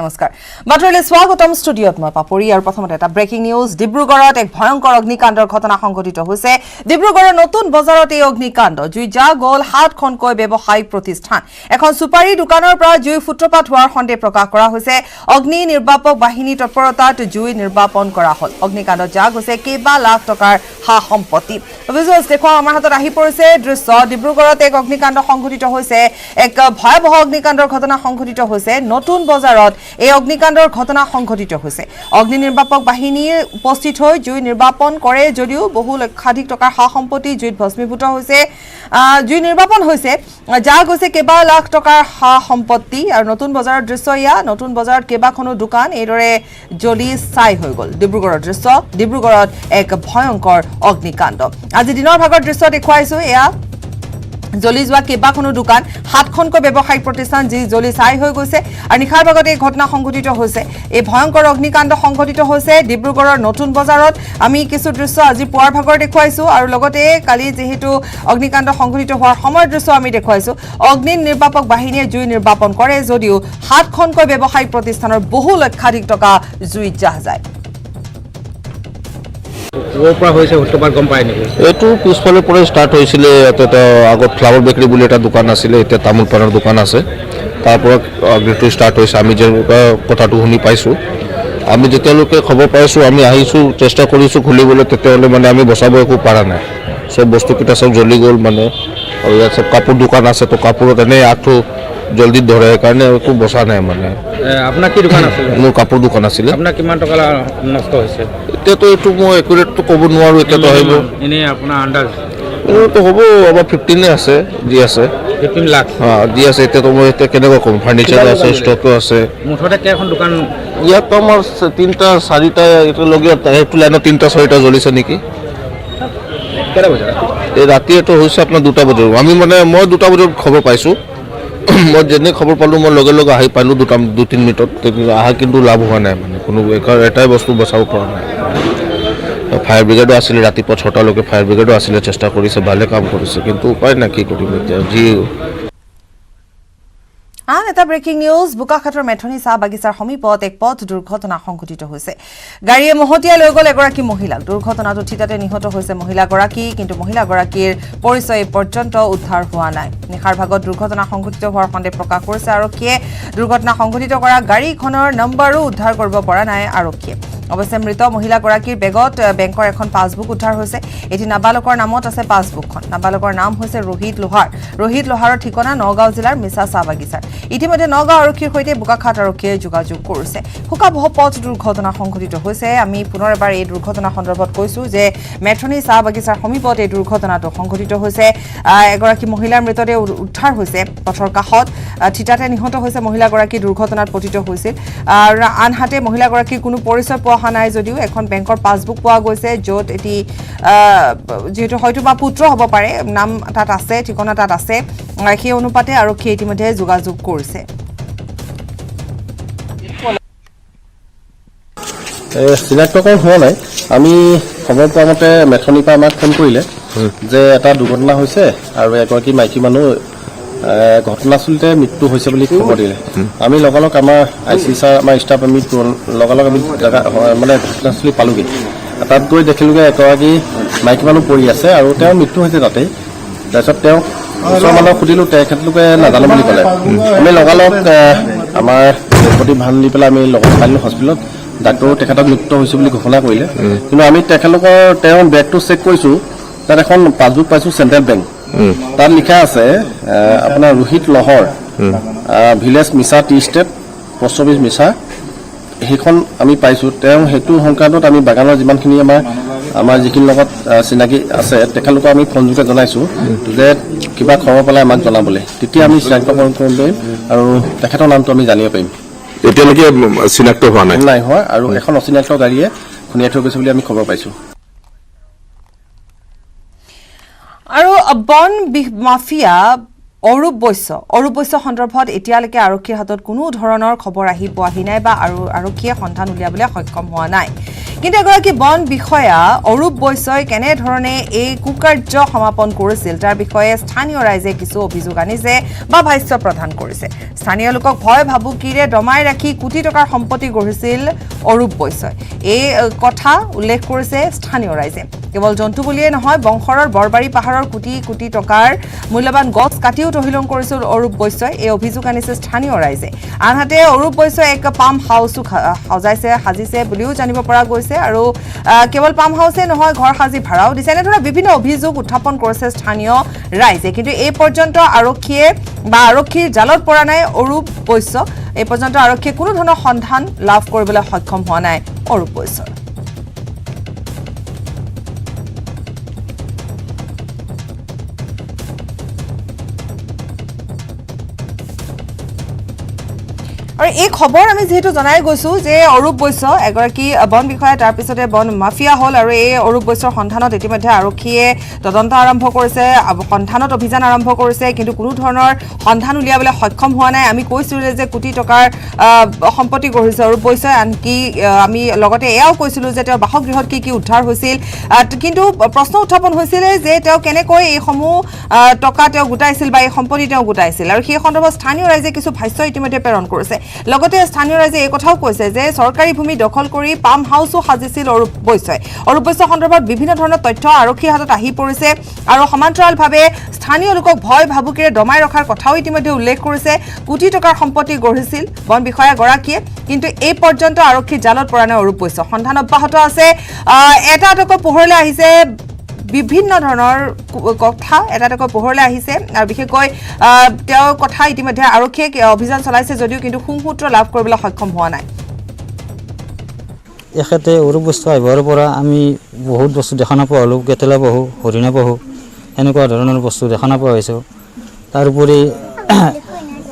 নমস্কাৰ বাতৰিলে স্বাগতম ষ্টুডিঅত মই পাপৰি আৰু প্ৰথমতে এটা ব্ৰেকিং নিউজ ডিব্ৰুগড়ত এক ভয়ংকৰ অগ্নিকাণ্ডৰ ঘটনা সংঘটিত হৈছে ডিব্ৰুগড়ৰ নতুন বজাৰত এই অগ্নিকাণ্ড জুই যা গল 7খনকৈ ব্যৱসায়িক প্ৰতিষ্ঠান এখন সুপাৰী দোকানৰ পৰা জুই ফুটপাত হোৱাৰ সন্দেহ প্ৰকাশ কৰা হৈছে অগ্নি নিৰ্বাপক বাহিনী তৎপৰতাত জুই নিৰ্বাপন কৰা হ'ল অগ্নিকাণ্ডত যা গৈছে কেইবা লাখ টকাৰ হা সম্পত্তি ভিজুৱেলছ দেখুৱা আমাৰ হাতত আহি পৰিছে দৃশ্য ডিব্ৰুগড়ত এক অগ্নিকাণ্ড সংঘটিত হৈছে এক ভয়াবহ অগ্নিকাণ্ডৰ ঘটনা সংঘটিত হৈছে নতুন বজাৰত এই অগ্নিকাণ্ডৰ ঘটনা সংঘটিত হৈছে অগ্নি নিৰ্বাপক বাহিনীৰ উপস্থিত হৈ জুই নিৰ্বাপন কৰে যদিও বহু লক্ষাধিক টকাৰ হা সম্পত্তি জুইত ভস্মীভূত হৈছে জুই নিৰ্বাপন হৈছে যা গৈছে কেইবা লাখ টকাৰ হা সম্পত্তি আৰু নতুন বজাৰৰ দৃশ্য ইয়া নতুন বজাৰত কেইবাখনো দোকান এইদৰে জ্বলি ছাই হৈ গ'ল ডিব্ৰুগড়ৰ দৃশ্য ডিব্ৰুগড়ত এক ভয়ংকৰ অগ্নিকাণ্ড আজি দিনৰ ভাগৰ দৃশ্য দেখুৱাইছো এয়া জ্বলি যোৱা কেইবাখনো দোকান 7খনকৈ ব্যৱসায়িক প্ৰতিষ্ঠান যি জ্বলি ছাই হৈ গৈছে আৰু নিশাৰ ভাগতে এই ঘটনা সংঘটিত হৈছে এই ভয়ংকৰ অগ্নিকাণ্ড সংঘটিত হৈছে ডিব্ৰুগড়ৰ নতুন বজাৰত আমি কিছু দৃশ্য আজি পুৱাৰ ভাগৰ দেখুৱাইছো আৰু লগতে কালি যেহেতু অগ্নিকাণ্ড সংঘটিত হোৱাৰ সময়ৰ দৃশ্য আমি দেখুৱাইছো অগ্নি নিৰ্বাপক বাহিনীয়ে জুই নিৰ্বাপন কৰে যদিও 7খনকৈ ব্যৱসায়িক প্ৰতিষ্ঠানৰ বহু লক্ষাধিক টকা জুইত জাহ যায় এইটো পিছফালৰ পৰা ষ্টাৰ্ট হৈছিলে ইয়াতে আগত ফ্লাৱাৰ বেকাৰী বুলি এটা দোকান আছিলে এতিয়া তামোল পাণৰ দোকান আছে তাৰ পৰা অগ্নিটো ষ্টাৰ্ট হৈছে আমি যেনেকুৱা কথাটো শুনি পাইছোঁ আমি যেতিয়ালৈকে খবৰ পাইছোঁ আমি আহিছোঁ চেষ্টা কৰিছোঁ খুলিবলৈ তেতিয়াহ'লে মানে আমি বচাব একো পৰা নাই চব বস্তুকেইটা চব জ্বলি গ'ল মানে আৰু ইয়াত চব কাপোৰ দোকান আছে তো কাপোৰত এনেই আগটো জলদি ধৰে সেইকাৰণে একো বচা নাই মানে আপোনাৰ কি দোকান আছিল মোৰ কাপোৰ দোকান আছিলে আপোনাৰ কিমান টকা নষ্ট হৈছে এতিয়াতো এইটো মই একুৰেটটো ক'ব নোৱাৰোঁ এতিয়াতো আহিব এনেই আপোনাৰ আন্দাজ এইটো হ'ব আমাৰ 15 আছে দি আছে 15 লাখ দি আছে এতিয়াতো মই এতিয়া কেনেকুৱা ক'ম ফাৰ্নিচাৰ আছে ষ্টকো আছে মুঠতে কেইখন দোকান ইয়াত আমাৰ 3টা 4টা একেলগে সেইটো লাইনত 3টা 4টা জ্বলিছে নেকি কেইটা বজাত এই ৰাতি এইটো হৈছে আপোনাৰ 2টা বজাত আমি মানে মই 2টা বজাত খবৰ পাইছোঁ মই যেনে খবৰ পালোঁ মই লগে লগে আহি পালোঁ 2-3 মিনিটত অহা কিন্তু লাভ হোৱা নাই মানে কোনো এটাই বস্তু বচাব পৰা নাই ফায়াৰ ব্ৰিগেডো আছিলে ৰাতিপুৱা 6টালৈকে ফায়াৰ ব্ৰিগেডো আছিলে চেষ্টা কৰিছে ভালে কাম কৰিছে কিন্তু উপায় নাই কি কৰিম এতিয়া যি এটা ব্ৰেকিং নিউজ বোকাখাটৰ মেথনি চাহ বাগিচাৰ সমীপত এক পথ দুৰ্ঘটনা সংঘটিত হৈছে গাড়ীয়ে মহতিয়াই লৈ গ'ল এগৰাকী মহিলাক দুৰ্ঘটনাটো ঠিতাতে নিহত হৈছে মহিলাগৰাকী কিন্তু মহিলাগৰাকীৰ পৰিচয় পৰ্যন্ত উদ্ধাৰ হোৱা নাই নিশাৰ ভাগত দুৰ্ঘটনা সংঘটিত হোৱাৰ সন্দেহ প্ৰকাশ কৰিছে আৰক্ষীয়ে দুৰ্ঘটনা সংঘটিত কৰা গাড়ীখনৰ নম্বৰো উদ্ধাৰ কৰিব পৰা নাই আৰক্ষীয়ে অৱশ্যে মৃত মহিলাগৰাকীৰ বেগত বেংকৰ এখন পাছবুক উদ্ধাৰ হৈছে এটি নাবালকৰ নামত আছে পাছবুকখন নাবালকৰ নাম হৈছে ৰোহিত লোহাৰৰ ঠিকনা নগাঁও জিলাৰ মিছা চাহ বাগিচাৰ ইতিমধ্যে নগাঁও আৰক্ষীৰ সৈতে বোকাখাট আৰক্ষীয়ে যোগাযোগ কৰিছে শোকাবহ পথ দুৰ্ঘটনা সংঘটিত হৈছে আমি পুনৰ এবাৰ এই দুৰ্ঘটনা সন্দৰ্ভত কৈছোঁ যে মেথনি চাহ বাগিচাৰ সমীপত এই দুৰ্ঘটনাটো সংঘটিত হৈছে এগৰাকী মহিলাৰ মৃতদেহ উদ্ধাৰ হৈছে পথৰ কাষত ঠিতাতে নিহত হৈছে মহিলাগৰাকী দুৰ্ঘটনাত পতিত হৈছিল আনহাতে মহিলাগৰাকীৰ কোনো পৰিচয় পোৱা নাই যদিও এখন বেংকৰ পাছবুক পোৱা গৈছে য'ত এটি যেহেতু হয়তো বা পুত্ৰ হ'ব পাৰে নাম তাত আছে ঠিকনা তাত আছে সেই অনুপাতে আৰক্ষীয়ে ইতিমধ্যে যোগাযোগ কৰিছে চিনাক্তকৰণ হোৱা নাই আমি খবৰ পোৱা মতে মেথনিৰ পৰা আমাক ফোন কৰিলে যে এটা দুৰ্ঘটনা হৈছে আৰু এগৰাকী মাইকী মানুহ ঘটনাস্থলীতে মৃত্যু হৈছে বুলি খবৰ দিলে আমি লগালগ আমাৰ IC ছাৰ আমাৰ ষ্টাফ আমি লগালগ আমি মানে ঘটনাস্থলী পালোগৈ তাত গৈ দেখিলোগৈ এগৰাকী মাইকী মানুহ পৰি আছে আৰু তেওঁৰ মৃত্যু হৈছে তাতেই তাৰপিছত তেওঁ ওচৰৰ মানুহক সুধিলোঁ তেখেতলোকে নাজানো বুলি ক'লে আমি লগালগ আমাৰ প্ৰতি ভাল দি পেলাই আমি লগত পালোঁ হস্পিটেলত ডাক্তৰো তেখেতক মৃত্যু হৈছে বুলি ঘোষণা কৰিলে কিন্তু আমি তেখেতলোকৰ তেওঁৰ বেগটো চেক কৰিছোঁ তাত এখন পাছবুক পাইছোঁ চেণ্ট্ৰেল বেংক তাত লিখা আছে আপোনাৰ ৰোহিত লহৰ ভিলেজ মিছা টি ষ্টেট পোষ্ট অফিচ মিছা সেইখন আমি পাইছোঁ তেওঁ সেইটো সংক্ৰান্তত আমি বাগানৰ যিমানখিনি আমাৰ যিখিনি লগত চিনাকি আছে তেখেতলোকক আমি ফোনযোগে জনাইছোঁ যে কিবা খবৰ পালে আমাক জনাবলৈ তেতিয়া আমি চিনাক্তকৰণ কৰিব পাৰিম আৰু তেখেতৰ নামটো আমি জানিব পাৰিম এতিয়ালৈকে চিনাক্ত হোৱা নাই হোৱা আৰু এখন অচিনাক্ত গাড়ীয়ে খুন্দিয়াই থৈ গৈছে বুলি আমি খবৰ পাইছোঁ আৰু বন মাফিয়া অৰূপ বৈশ্য সন্দৰ্ভত এতিয়ালৈকে আৰক্ষীৰ হাতত কোনো ধৰণৰ খবৰ আহি পোৱাহি নাই বা আৰক্ষীয়ে সন্ধান উলিয়াবলৈ সক্ষম হোৱা নাই কিন্তু এগৰাকী বন বিষয়া অৰূপ বৈশ্যই কেনেধৰণে এই কুকাৰ্য সমাপন কৰিছিল তাৰ বিষয়ে স্থানীয় ৰাইজে কিছু অভিযোগ আনিছে বা ভাষ্য প্ৰদান কৰিছে স্থানীয় লোকক ভয় ভাবুকিৰে দমাই ৰাখি কোটি টকাৰ সম্পত্তি গঢ়িছিল অৰূপ বৈশ্যই এই কথা উল্লেখ কৰিছে স্থানীয় ৰাইজে কেৱল জন্তু বুলিয়ে নহয় বংশৰৰ বৰবাৰী পাহাৰৰ কোটি কোটি টকাৰ মূল্যৱান গছ কাটিও তহিলং কৰিছিল অৰূপ বৈশ্যই এই অভিযোগ আনিছে স্থানীয় ৰাইজে আনহাতে অৰূপ বৈশ্যই এক পাম হাউচো সাজিছে বুলিও জানিব পৰা গৈছে আৰু কেৱল পাম হাউচে নহয় ঘৰ সাজি ভাড়াও দিছে এনেধৰণৰ বিভিন্ন অভিযোগ উত্থাপন কৰিছে স্থানীয় ৰাইজে কিন্তু এই পৰ্যন্ত আৰক্ষীৰ জালত পৰা নাই অৰূপ বৈশ্য এই পৰ্যন্ত আৰক্ষীয়ে কোনো ধৰণৰ সন্ধান লাভ কৰিবলৈ সক্ষম হোৱা নাই অৰূপ বৈশ্যৰ আৰু এই খবৰ আমি যেহেতু জনাই গৈছো যে অৰূপ বৈশ্য এগৰাকী বন বিষয়া তাৰ পিছতে বন মাফিয়া হ'ল আৰু এই অৰূপ বৈশ্যৰ সন্ধানত ইতিমধ্যে আৰক্ষীয়ে তদন্ত আৰম্ভ কৰিছে সন্ধানত অভিযান আৰম্ভ কৰিছে কিন্তু কোনো ধৰণৰ সন্ধান উলিয়াবলৈ সক্ষম হোৱা নাই আমি কৈছিলো যে কোটি টকাৰ সম্পত্তি গঢ়িছে অৰূপ বৈশ্যই আনকি আমি লগতে এয়াও কৈছিলো যে তেওঁৰ বাসগৃহত কি উদ্ধাৰ হৈছিল কিন্তু প্ৰশ্ন উত্থাপন হৈছিল যে তেওঁ কেনেকৈ এই সমূহ টকা তেওঁ গোটাইছিল বা এই সম্পত্তি তেওঁ গোটাইছিল আৰু সেই সন্দৰ্ভত স্থানীয় ৰাইজে কিছু ভাষ্য ইতিমধ্যে প্ৰেৰণ কৰিছে লগতে স্থানীয় ৰাইজে এই কথাও কৈছে যে চৰকাৰী ভূমি দখল কৰি পাম হাউচো সাজিছিল অৰূপ বৈশ্যই অৰূপ বৈশ্য সন্দৰ্ভত বিভিন্ন ধৰণৰ তথ্য আৰক্ষীৰ হাতত আহি পৰিছে আৰু সমান্তৰালভাৱে স্থানীয় লোকক ভয় ভাবুকিৰে দমাই ৰখাৰ কথাও ইতিমধ্যে উল্লেখ কৰিছে কোটি টকাৰ সম্পত্তি গঢ়িছিল বন বিষয়াগৰাকীয়ে কিন্তু এই পৰ্যন্ত আৰক্ষীৰ জালত পৰা নাই অৰূপ বৈশ্য সন্ধান অব্যাহত আছে এটা এটাকৈ পোহৰলৈ আহিছে বিভিন্ন ধৰণৰ কথা এটাকৈ পোহৰলৈ আহিছে আৰু বিশেষকৈ তেওঁৰ কথা ইতিমধ্যে আৰক্ষীয়ে অভিযান চলাইছে যদিও কিন্তু সুসূত্ৰ লাভ কৰিবলৈ সক্ষম হোৱা নাই এখেতে অৰূপ বৈশ্য আহিবৰ পৰা আমি বহুত বস্তু দেখা নাপোৱা হ'লোঁ কেটেলা পহু হৰিণা পহু এনেকুৱা ধৰণৰ বস্তু দেখা নোপোৱা হৈছোঁ তাৰোপৰি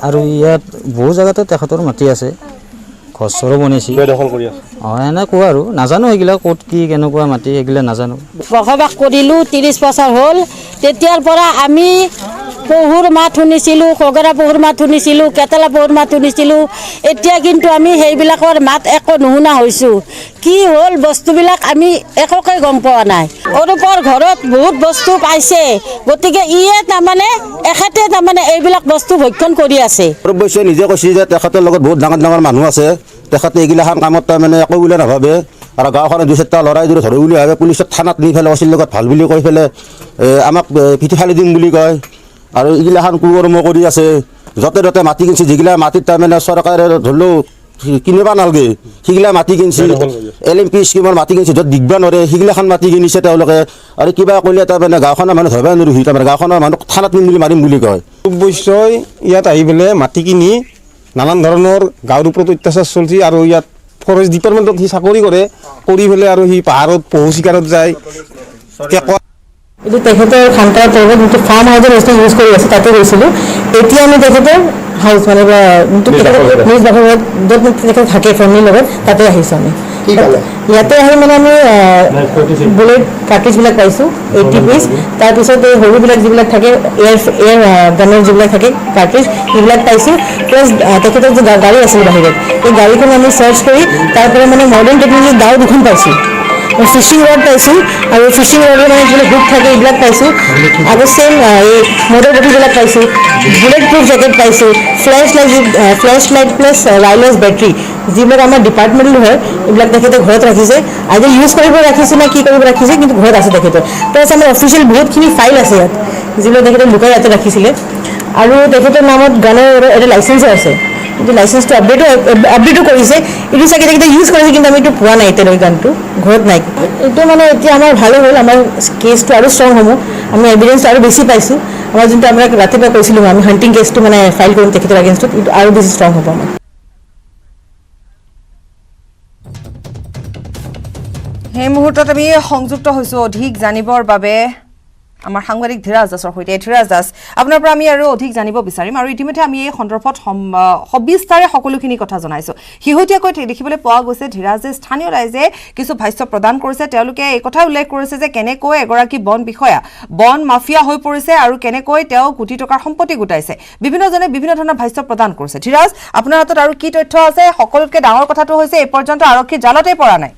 আৰু ইয়াত বহু জেগাতে তেখেতৰ মাটি আছে ঘৰ চৰো বনাইছে এনেকুৱা আৰু নাজানো সেইগিলা ক'ত কি কেনেকুৱা মাটি সেইগিলা নাজানো বসবাস কৰিলোঁ 30 বছৰ হ'ল তেতিয়াৰ পৰা আমি পহুৰ মাত শুনিছিলোঁ খগৰা পহুৰ মাত শুনিছিলোঁ কেটেলা পহুৰ মাত শুনিছিলোঁ এতিয়া কিন্তু আমি সেইবিলাকৰ মাত একো নুশুনা হৈছোঁ কি হ'ল বস্তুবিলাক আমি একোকে গম পোৱা নাই অৰূপৰ ঘৰত বহুত বস্তু পাইছে গতিকে ইয়ে তাৰমানে এখেতে তাৰমানে এইবিলাক বস্তু ভক্ষণ কৰি আছে অৰূপ বৈশ্যই নিজে কৈছে যে তেখেতৰ লগত বহুত ডাঙৰ ডাঙৰ মানুহ আছে তেখেতে এইগিলাখান কামত তাৰমানে একো বুলি নাভাবে আৰু গাঁওখনৰ 2-4টা ল'ৰাই যদি ধৰে বুলি ভাবে পুলিচত থানাত নি পেলাই অচিৰ লগত ভাল বুলি কৈ পেলাই আমাক পিঠি ফালি দিম বুলি কয় আৰু এইগিলাখান কুকৰ্ম কৰি আছে য'তে ত'তে মাটি কিনছে যিগিলা মাটিত তাৰমানে চৰকাৰে ধৰিলেও কিনিব নালাগে সেইগিলা মাটি কিনছে LMP স্কিমৰ মাটি কিনছে য'ত দিগবা নৰে সেইগিলাখান মাটি কিনিছে তেওঁলোকে আৰু কিবা কৰিলে তাৰমানে গাঁওখনৰ মানুহ ধৰিব নোৱাৰি তাৰমানে গাঁওখনৰ মানুহ থানাত নিম বুলি মাৰিম বুলি কয় অৰূপ বৈশ্যই ইয়াত আহি পেলাই মাটি কিনি নানান ধৰণৰ গাঁৱৰ ওপৰত অত্যাচাৰ চলিছে আৰু ইয়াত ফৰেষ্ট ডিপাৰ্টমেণ্টত সি চাকৰি কৰে কৰি পেলাই আৰু সি পাহাৰত পহু চিকাৰত যায় এইটো তেখেতৰ খান্তাৰ তৰফত যোনটো ফাৰ্ম হাউচৰ বস্তু ইউজ কৰি আছে তাতে গৈছিলোঁ এতিয়া আমি তেখেতৰ হাউচ মানে যোনটো নিজ বাসগৃহত য'ত তেখেত থাকে ফেমিলিৰ লগত তাতে আহিছোঁ আমি ইয়াতে আহি মানে আমি বুলেট কাৰ্ট্ৰিজবিলাক পাইছোঁ 80 পিচ তাৰপিছত এই সৰুবিলাক যিবিলাক থাকে এয়াৰ গানৰ যিবিলাক থাকে কাৰ্ট্ৰিজ সেইবিলাক পাইছোঁ প্লাছ তেখেতৰ যে গাড়ী আছিল বাহিৰত এই গাড়ীখন আমি চাৰ্চ কৰি তাৰ পৰা মানে মডাৰ্ণ টেকনলজি ডাও দুখন পাইছোঁ ফিচিং ৰড পাইছোঁ আৰু ফিচিং ৰডৰ মানে যিবিলাক হুক থাকে এইবিলাক পাইছোঁ আৰু চেম এই মটৰ বটিবিলাক পাইছোঁ বুলেট প্ৰুফ জেকেট পাইছোঁ flash light plus wireless battery যিবিলাক আমাৰ ডিপাৰ্টমেণ্টেল হয় এইবিলাক তেখেতে ঘৰত ৰাখিছে আজি ইউজ কৰিব ৰাখিছে নে কি কৰিব ৰাখিছে কিন্তু ঘৰত আছে তেখেতৰ প্লাছ আমাৰ অফিচিয়েল বহুতখিনি ফাইল আছে ইয়াত যিবিলাক তেখেতে লুকাই ইয়াতে ৰাখিছিলে আৰু তেখেতৰ নামত গানৰ এটা লাইচেঞ্চো আছে এইটো লাইচেঞ্চটো আপডেটো কৰিছে এইটো চাগে তেখেতে ইউজ কৰিছে কিন্তু আমি এইটো পোৱা নাই এতিয়ালৈ গানটো ঘৰত নাই এইটো মানে এতিয়া আমাৰ ভালো হ'ল আমাৰ কেছটো আৰু ষ্ট্ৰং হ'ব আমি এভিডেঞ্চটো আৰু বেছি পাইছোঁ আমাৰ যোনটো আপোনাক ৰাতিপুৱা কৈছিলোঁ আমি হাণ্টিং কেছটো মানে ফাইল কৰিম তেখেতৰ এগেইনষ্টত এইটো আৰু বেছি ষ্ট্ৰং হ'ব আমাৰ এই মুহূৰ্তত আমি সংযুক্ত হৈছোঁ অধিক জানিবৰ বাবে আমাৰ সাংবাদিক ধীৰাজ দাসৰ সৈতে। ধীৰাজ দাস, আপোনাৰ পৰা আমি আৰু অধিক জানিব বিচাৰিম আৰু ইতিমধ্যে আমি এই সন্দৰ্ভত সবিস্তাৰে সকলোখিনি কথা জনাইছো। শেহতীয়াকৈ দেখিবলৈ পোৱা গৈছে ধীৰাজে স্থানীয় ৰাইজে কিছু ভাষ্য প্ৰদান কৰিছে। তেওঁলোকে এই কথা উল্লেখ কৰিছে যে কেনেকৈ এগৰাকী বন বিষয়া বন মাফিয়া হৈ পৰিছে আৰু কেনেকৈ তেওঁ কোটি টকাৰ সম্পত্তি গোটাইছে। বিভিন্নজনে বিভিন্ন ধৰণৰ ভাষ্য প্ৰদান কৰিছে। ধীৰাজ, আপোনাৰ হাতত আৰু কি তথ্য আছে? সকলোতকৈ ডাঙৰ কথাটো হৈছে এই পৰ্যন্ত আৰক্ষী জালতে পৰা নাই।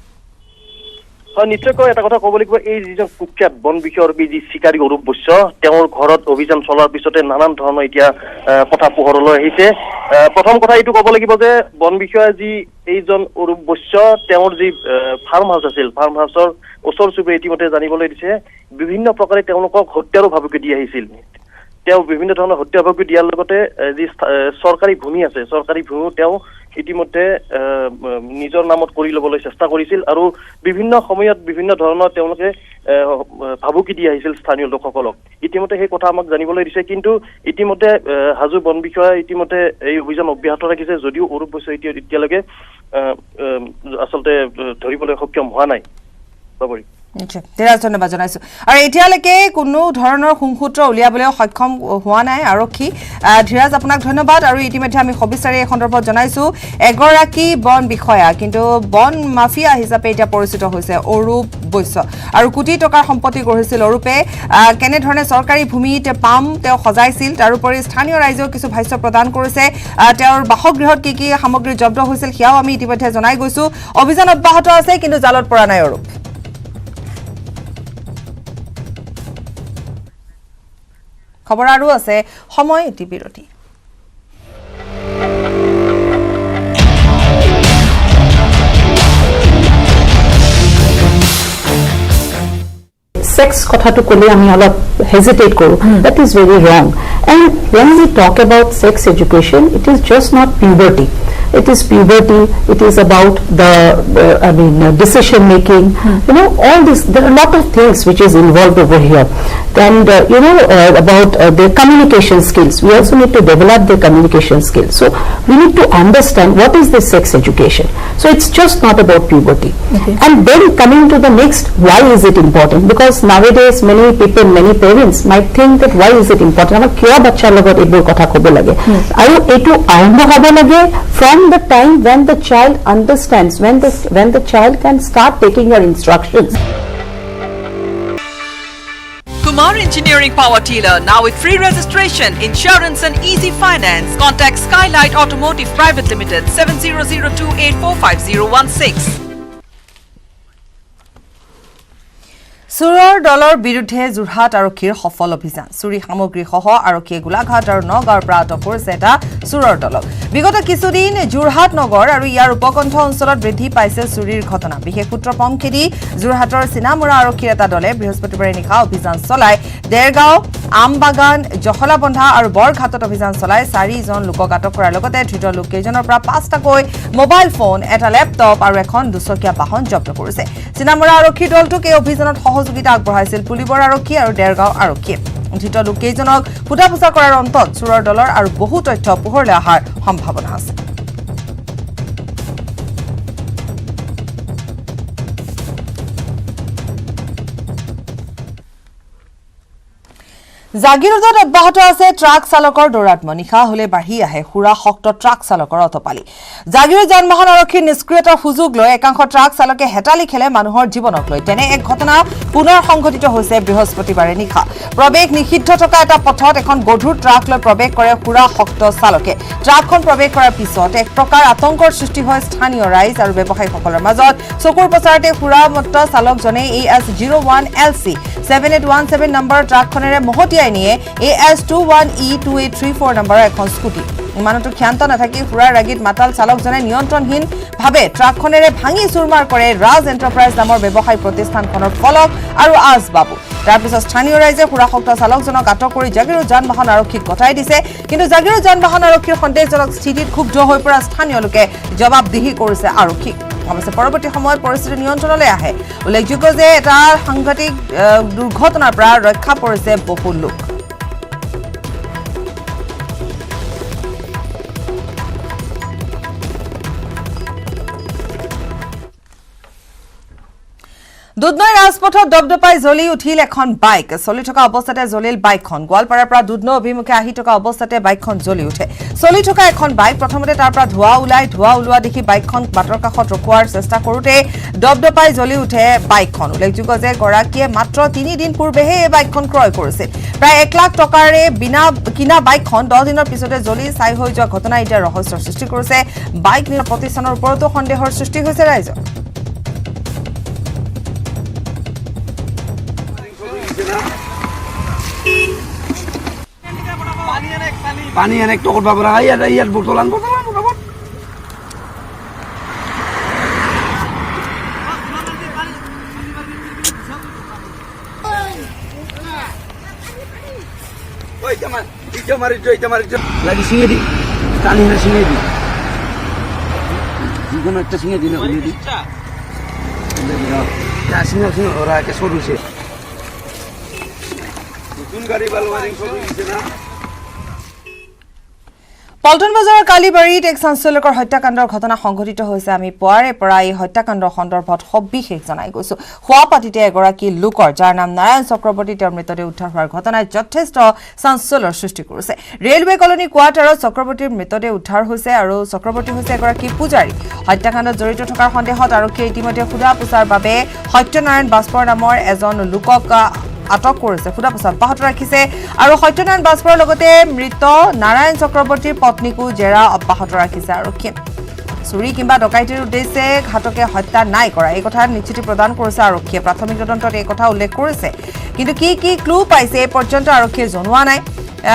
হয়, নিশ্চয়কৈ এটা কথা ক'ব লাগিব, এই যিজন কুখ্যাত বন বিষয়ৰ যি চিকাৰী অৰূপ বৈশ্য, তেওঁৰ ঘৰত অভিযান চলোৱাৰ পিছতে নানান ধৰণৰ এতিয়া কথা পোহৰলৈ আহিছে। প্ৰথম কথা এইটো ক'ব লাগিব যে বন বিষয়া যি এইজন অৰূপ বৈশ্য, তেওঁৰ যি ফাৰ্ম হাউচ আছিল, ফাৰ্ম হাউচৰ ওচৰ চুবুৰীয়া ইতিমধ্যে জানিবলৈ দিছে বিভিন্ন প্ৰকাৰে তেওঁলোকক হত্যাৰো ভাবুকি দি আহিছিল। তেওঁ বিভিন্ন ধৰণৰ হত্যা ভাবুকি দিয়াৰ লগতে যি চৰকাৰী ভূমি আছে, চৰকাৰী ভূমিও তেওঁ ইতিমধ্যে নিজৰ নামত কৰি ল'বলৈ চেষ্টা কৰিছিল আৰু বিভিন্ন সময়ত বিভিন্ন ধৰণৰ তেওঁলোকে ভাবুকি দি আহিছিল স্থানীয় লোকসকলক। ইতিমধ্যে সেই কথা আমাক জানিবলৈ দিছে, কিন্তু ইতিমধ্যে হাজো বন বিষয়াই ইতিমধ্যে এই অভিযান অব্যাহত ৰাখিছে, যদিও অৰূপ বৈশ্য এতিয়ালৈকে আচলতে ধৰিবলৈ সক্ষম হোৱা নাই। বাবৰি, ধীৰাজ, ধন্যবাদ জনাইছো। আৰু এতিয়ালৈকে কোনো ধৰণৰ সুংসূত্ৰ উলিয়াবলৈ সক্ষম হোৱা নাই আৰক্ষী। ধীৰাজ, আপোনাক ধন্যবাদ। আৰু ইতিমধ্যে আমি সবিস্তাৰে এই সন্দৰ্ভত জনাইছো এগৰাকী বন বিষয়া, কিন্তু বন মাফিয়া হিচাপে এতিয়া পৰিচিত হৈছে অৰূপ বৈশ্য আৰু কোটি টকাৰ সম্পত্তি গঢ়িছিল অৰূপে। কেনেধৰণে চৰকাৰী ভূমিত পাম তেওঁ সজাইছিল, তাৰোপৰি স্থানীয় ৰাইজেও কিছু ভাষ্য প্ৰদান কৰিছে। তেওঁৰ বাসগৃহত কি কি সামগ্ৰী জব্দ হৈছিল সেয়াও আমি ইতিমধ্যে জনাই গৈছো। অভিযান অব্যাহত আছে, কিন্তু জালত পৰা নাই অৰূপ। খবৰ আৰু আছে, সময় এটি বিৰতি। sex কথাটো ক'লে আমি অলপ hesitate কৰো. That is very wrong. And when we talk about sex education, it is just not puberty. It is puberty. It is about the decision making. You know, all this. There are a lot of things which is involved over here. And about their communication skills. We also need to develop their communication skills. So we need to understand what is the sex education. So it's just not about puberty. Okay. And then coming to the next, why is it important? Because nowadays many people, many parents might think that why is it important? Amar kiya bachchar logot ebor kotha kobo lage. Aru etu arambho hobo lage from the time when the child understands, when the child can start taking your instructions. Kumar Engineering Power Dealer, now with free registration, insurance and easy finance. Contact Skylight Automotive Private Limited, 7002845016. চুৰৰ দলৰ বিৰুদ্ধে যোৰহাট আৰক্ষীৰ সফল অভিযান। চুৰি সামগ্ৰীসহ আৰক্ষীয়ে গোলাঘাট আৰু নগাঁৱৰ পৰা আটক কৰিছে এটা চুৰৰ দলক। বিগত কিছুদিন যোৰহাট নগৰ আৰু ইয়াৰ উপকণ্ঠ অঞ্চলত বৃদ্ধি পাইছে চুৰিৰ ঘটনা। বিশেষ সূত্ৰ পম খেদি যোৰহাটৰ চিনামৰা আৰক্ষীৰ এটা দলে বৃহস্পতিবাৰে নিশা অভিযান চলাই দেৰগাঁও, আমবাগান, জখলাবন্ধা আৰু বৰঘাটত অভিযান চলাই 4জন লোকক আটক কৰাৰ লগতে ধৃত লোককেইজনৰ পৰা 5টাকৈ মোবাইল ফোন, এটা লেপটপ আৰু এখন দুচকীয়া বাহন জব্দ কৰিছে। চিনামৰা আৰক্ষীৰ দলটোক এই অভিযানত সহযোগিতা আগবঢ়াইছিল পুলিবৰ আৰক্ষী আৰু দেৰগাঁও আৰক্ষীয়ে। ধৃত লোককেইজনক ফুটা ফুচা কৰাৰ অন্তত চোৰৰ দলৰ আৰু বহু তথ্য পোহৰলৈ অহাৰ সম্ভাৱনা আছে। জাগিৰোডত অব্যাহত আছে ট্ৰাক চালকৰ দৌৰাত্ম। নিশা হলে বাঢ়ি আহে সুৰা শক্ত ট্ৰাক চালকৰ অতপালি। জাগিৰোড যান বাহন আৰক্ষীৰ নিষ্ক্ৰিয়তাৰ সুযোগ লৈ একাংশ ট্ৰাক চালকে হেতালি খেলে মানুহৰ জীৱনক লৈ। তেনে এক ঘটনা পুনৰ সংঘটিত হৈছে বৃহস্পতিবাৰে নিশা। প্ৰৱেশ নিষিদ্ধ থকা এটা পথত এখন গধুৰ ট্ৰাক লৈ প্ৰৱেশ কৰে সুৰা শক্ত চালকে। ট্ৰাকখন প্ৰৱেশ কৰাৰ পিছত এক প্ৰকাৰ আতংকৰ সৃষ্টি হয় স্থানীয় ৰাইজ আৰু ব্যৱসায়ীসকলৰ মাজত। চকুৰ প্ৰচাৰতে সুৰামত্ত চালকজনে AS01LC 7817 নম্বৰৰ ট্ৰাকখনেৰে মহতিয়াই নিয়ে AS21E2834 নম্বৰৰ এখন স্কুটি। ইমানতো ক্ষান্ত নাথাকি সুৰাৰ ৰাগীত মাতাল চালকজনে নিয়ন্ত্ৰণহীনভাৱে ট্ৰাকখনেৰে ভাঙি চুৰমাৰ কৰে ৰাজ এণ্টাৰপ্ৰাইজ নামৰ ব্যৱসায়িক প্ৰতিষ্ঠানখনৰ ফলক আৰু আচবাবু। তাৰপিছত স্থানীয় ৰাইজে সুৰাশক্ত চালকজনক আটক কৰি জাগিৰোড যান বাহন আৰক্ষীক গতাই দিছে। কিন্তু জাগিৰোড যান বাহন আৰক্ষীৰ সন্দেহজনক স্থিতিত ক্ষুব্ধ হৈ পৰা স্থানীয় লোকে জবাবদিহি কৰিছে আৰক্ষীক। অৱশ্যে পৰৱৰ্তী সময়ত পৰিস্থিতি নিয়ন্ত্ৰণলৈ আহে। উল্লেখযোগ্য যে এটা সাংঘাতিক দুৰ্ঘটনাৰ পৰা ৰক্ষা পৰিছে বহু লোক। দুধনৈ ৰাজপথত দপদপাই জ্বলি উঠিল এখন বাইক চলি থকা অৱস্থাতে জ্বলিল বাইকখন গোৱালপাৰাৰ পৰা দুধনৈ অভিমুখে আহি থকা অৱস্থাতে বাইকখন জ্বলি উঠে চলি থকা এখন বাইক প্ৰথমতে তাৰ পৰা ধোঁৱা ওলোৱা দেখি বাইকখন বাটৰ কাষত ৰখোৱাৰ চেষ্টা কৰোতে দপদপাই জ্বলি উঠে বাইকখন উল্লেখযোগ্য যে গৰাকীয়ে মাত্ৰ 3 দিন পূৰ্বেহে এই বাইকখন ক্ৰয় কৰিছিল প্ৰায় 1 লাখ টকাৰে কিনা বাইকখন 10 দিনৰ পিছতে জ্বলি ছাই হৈ যোৱা ঘটনা এতিয়া ৰহস্যৰ সৃষ্টি কৰিছে বাইক নিৰ্মাণ প্ৰতিষ্ঠানৰ ওপৰতো সন্দেহৰ সৃষ্টি হৈছে ৰাইজৰ পানী অনেক টকট বাবরা ইয়াত বোতল আনবো লাগি সিঙে দি টানি না সিঙে দি যেকোনো একটা সিঙে দি না সিঙে সিঙে ওরা একে সরুছে নতুন গাড়ি বাল ওয়ারিং সরু দিছে না পল্টন বজাৰৰ কালিবাৰীত এক চাঞ্চল্যকৰ হত্যাকাণ্ডৰ ঘটনা সংঘটিত হৈছে আমি পুৱাৰে পৰা এই হত্যাকাণ্ডৰ সন্দৰ্ভত সবিশেষ জনাই গৈছো খোৱাপাতিতে এগৰাকী লোকৰ যাৰ নাম নাৰায়ণ চক্ৰৱৰ্তী তেওঁৰ মৃতদেহ উদ্ধাৰ হোৱাৰ ঘটনাই যথেষ্ট চাঞ্চল্যৰ সৃষ্টি কৰিছে ৰেলৱে কলনী কোৱাৰ্টাৰত চক্ৰৱৰ্তীৰ মৃতদেহ উদ্ধাৰ হৈছে আৰু চক্ৰৱৰ্তী হৈছে এগৰাকী পূজাৰী হত্যাকাণ্ডত জড়িত থকাৰ সন্দেহত আৰক্ষীয়ে ইতিমধ্যে সোধা পোছাৰ বাবে সত্যনাৰায়ণ বাজপৰ নামৰ এজন লোকক আটক কৰিছে ফুটা পোছা অব্যাহত ৰাখিছে আৰু সত্যনাৰায়ণ বাজপৰৰ লগতে মৃত নাৰায়ণ চক্ৰৱৰ্তীৰ পত্নীকো জেৰা অব্যাহত ৰাখিছে আৰক্ষীয়ে চুৰি কিংবা ডকাইতিৰ উদ্দেশ্যে ঘাতকে হত্যা নাই কৰা এই কথা নিশ্চিতি প্ৰদান কৰিছে আৰক্ষীয়ে প্ৰাথমিক তদন্তত এই কথা উল্লেখ কৰিছে কিন্তু কি ক্লু পাইছে এই পৰ্যন্ত আৰক্ষীয়ে জনোৱা নাই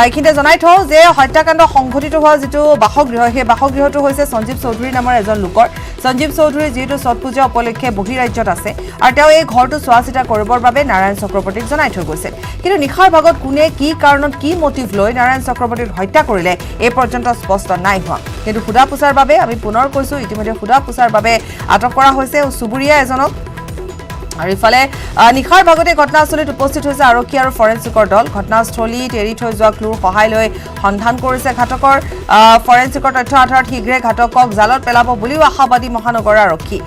এইখিনিতে জনাই থওঁ যে হত্যাকাণ্ড সংঘটিত হোৱা যিটো বাসগৃহ সেই বাসগৃহটো হৈছে সঞ্জীৱ চৌধুৰী নামৰ এজন লোকৰ সঞ্জীৱ চৌধুৰী যিহেতু ছট পূজা উপলক্ষে বহিৰাজ্যত আছে আৰু তেওঁ এই ঘৰটো চোৱা চিতা কৰিবৰ বাবে নাৰায়ণ চক্ৰৱৰ্তীক জনাই থৈ গৈছিল কিন্তু নিশাৰ ভাগত কোনে কি কাৰণত কি মটিভ লৈ নাৰায়ণ চক্ৰৱৰ্তীক হত্যা কৰিলে এই পৰ্যন্ত স্পষ্ট নাই হোৱা কিন্তু সোধা পোছাৰ বাবে আমি পুনৰ কৈছো ইতিমধ্যে সোধা পোছাৰ বাবে আটক কৰা হৈছে চুবুৰীয়া এজনক আৰু ইফালে নিশাৰ ভাগতে ঘটনাস্থলীত উপস্থিত হৈছে আৰক্ষী আৰু ফৰেন্সিকৰ দল ঘটনাস্থলীত এৰি থৈ যোৱা ক্লুৰ সহায় লৈ সন্ধান কৰিছে ঘাতকৰ ফৰেন্সিকৰ তথ্য আধাৰত শীঘ্ৰে ঘাতকক জালত পেলাব বুলিও আশাবাদী মহানগৰ আৰক্ষী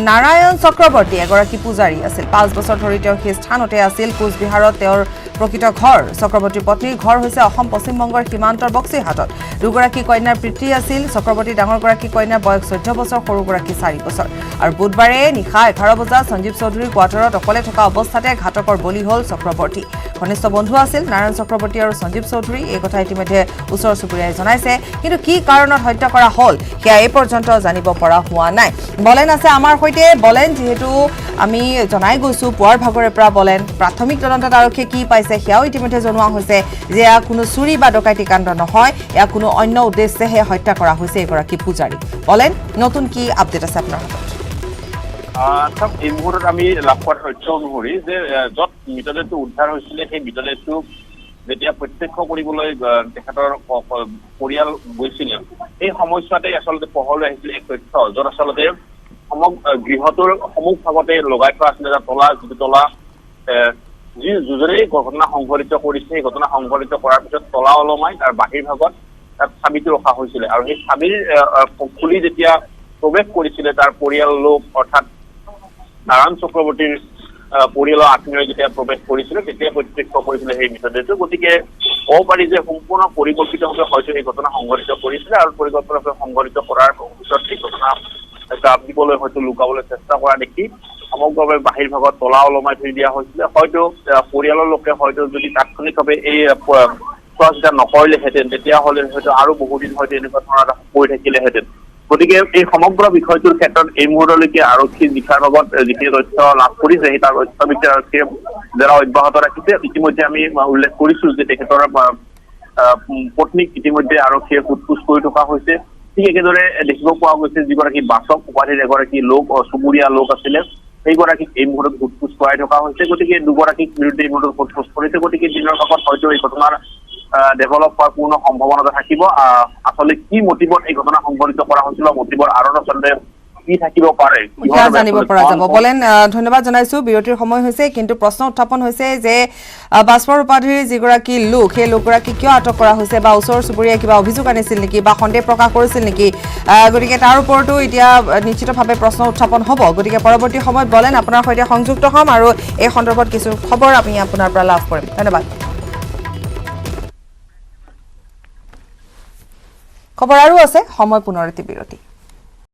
নাৰায়ণ চক্ৰৱৰ্তী এগৰাকী পূজাৰী আছিল 5 বছৰ ধৰি তেওঁ সেই স্থানতে আছিল কোচবিহাৰত তেওঁৰ প্ৰকৃত ঘৰ চক্ৰৱৰ্তীৰ পত্নীৰ ঘৰ হৈছে অসম পশ্চিম বংগৰ সীমান্তৰ বক্সিহাটত দুগৰাকী কন্যাৰ পিতৃ আছিল চক্ৰৱৰ্তী ডাঙৰগৰাকী কন্যাৰ বয়স 14 বছৰ সৰুগৰাকী 4 বছৰ আৰু বুধবাৰে নিশা 11 বজাত সঞ্জীৱ চৌধুৰীৰ কোৱাৰ্টাৰত অকলে থকা অৱস্থাতে ঘাতকৰ বলি হ'ল চক্ৰৱৰ্তী ঘনিষ্ঠ বন্ধু আছিল নাৰায়ণ চক্ৰৱৰ্তী আৰু সঞ্জীৱ চৌধুৰী এই কথা ইতিমধ্যে ওচৰ চুবুৰীয়াই জনাইছে কিন্তু কি কাৰণত হত্যা কৰা হ'ল সেয়া এই পৰ্যন্ত জানিব পৰা হোৱা নাই বলেন আছে আমাৰ সৈতে বলেন যেহেতু আমি জনাই গৈছো পুৱাৰ ভাগৰে পৰা বলেন প্ৰাথমিক তদন্তত আৰক্ষীয়ে কি পাইছে সেয়াও ইতিমধ্যে জনোৱা হৈছে যে এয়া কোনো চুৰি বা ডকাইতি কাণ্ড নহয় এয়া কোনো অন্য উদ্দেশ্যেহে হত্যা কৰা হৈছে এগৰাকী পূজাৰী বলেন নতুন কি আপডেট আছে আপোনাৰ হাতত এই মুহূৰ্তত আমি লাভ কৰা তথ্য অনুসৰি যে য'ত মৃতদেহটো উদ্ধাৰ হৈছিলে সেই মৃতদেহটো যেতিয়া প্ৰত্যক্ষ কৰিবলৈ তেখেতৰ পৰিয়াল গৈছিলে সেই সময়ছোৱাতে আচলতে পোহৰলৈ আহিছিলে এক তথ্য য'ত আচলতে গৃহটোৰ সন্মুখ ভাগতে লগাই থোৱা আছিলে এটা তলা যিটো তলা যি যুঁজৰে ঘটনা সংঘটিত কৰিছে সেই ঘটনা সংঘটিত কৰাৰ পিছত তলা ওলমাই তাৰ বাহিৰ ভাগত তাত চাবিটো ৰখা হৈছিলে আৰু সেই চাবিৰ খুলি যেতিয়া প্ৰৱেশ কৰিছিলে তাৰ পৰিয়াল লোক অৰ্থাৎ নাৰায়ণ চক্ৰৱৰ্তীৰ পৰিয়ালৰ আত্মীয় যেতিয়া প্ৰৱেশ কৰিছিলে তেতিয়া প্ৰত্যক্ষ কৰিছিলে সেই মৃতদেহটো গতিকে ক'ব পাৰি যে সম্পূৰ্ণ পৰিকল্পিতভাৱে হয়তো এই ঘটনা সংঘটিত কৰিছিলে আৰু পৰিকল্পিতভাৱে সংঘটিত কৰাৰ পিছত এই ঘটনা জাপ দিবলৈ হয়তো লুকাবলৈ চেষ্টা কৰা দেখি সমগ্ৰভাৱে বাহিৰ ভাগত তলা ওলমাই থৈ দিয়া হৈছিলে হয়তো পৰিয়ালৰ লোকে হয়তো যদি তাৎক্ষণিকভাৱে এই চোৱা চিতা নকৰিলেহেঁতেন তেতিয়াহ'লে হয়তো আৰু বহুদিন হয়তো এনেকুৱা ধৰণৰ হৈ থাকিলেহেঁতেন গতিকে এই সমগ্ৰ বিষয়টোৰ ক্ষেত্ৰত এই মুহূৰ্তলৈকে আৰক্ষী নিশাৰ ভাগত যিখিনি তথ্য লাভ কৰিছে সেই তাৰ তথ্য ভিত্তিত আৰক্ষীয়ে জেৰা অব্যাহত ৰাখিছে ইতিমধ্যে আমি উল্লেখ কৰিছো যে তেখেতৰ পত্নীক ইতিমধ্যে আৰক্ষীয়ে সোধ-পোছ কৰি থকা হৈছে ঠিক একেদৰে দেখিব পোৱা গৈছে যিগৰাকী বাচক উপাধিৰ এগৰাকী লোক চুবুৰীয়া লোক আছিলে সেইগৰাকীক এই মুহূৰ্তত সোধ-পোছ কৰাই থকা হৈছে গতিকে দুগৰাকীক বিৰুদ্ধে এই মুহূৰ্তত সোধ-পোছ কৰিছে গতিকে দিনৰ ভাগত হয়তো এই ঘটনাৰ ডেভেলপ হোৱাৰ পূৰ্ণ সম্ভাৱনা থাকিব আচলতে কি মটিভত এই ঘটনা সংঘটিত কৰা হৈছিল বা মটিভৰ আঁৰত আচলতে কি থাকিব পাৰে সেয়া জানিব পৰা যাব বলেন ধন্যবাদ জনাইছো বিৰতিৰ সময় হৈছে কিন্তু প্ৰশ্ন উত্থাপন হৈছে যে বাছপৰ উপাধিৰ যিগৰাকী লোক সেই লোকগৰাকী কিয় আটক কৰা হৈছে বা ওচৰ চুবুৰীয়াই কিবা অভিযোগ আনিছিল নেকি বা সন্দেহ প্ৰকাশ কৰিছিল নেকি গতিকে তাৰ ওপৰতো এতিয়া নিশ্চিতভাৱে প্ৰশ্ন উত্থাপন হ'ব গতিকে পৰৱৰ্তী সময়ত বলেন আপোনাৰ সৈতে সংযুক্ত হ'ম আৰু এই সন্দৰ্ভত কিছু খবৰ আমি আপোনাৰ পৰা লাভ কৰিম ধন্যবাদ খবৰ আৰু আছে সময় পুনৰ এটি বিৰতি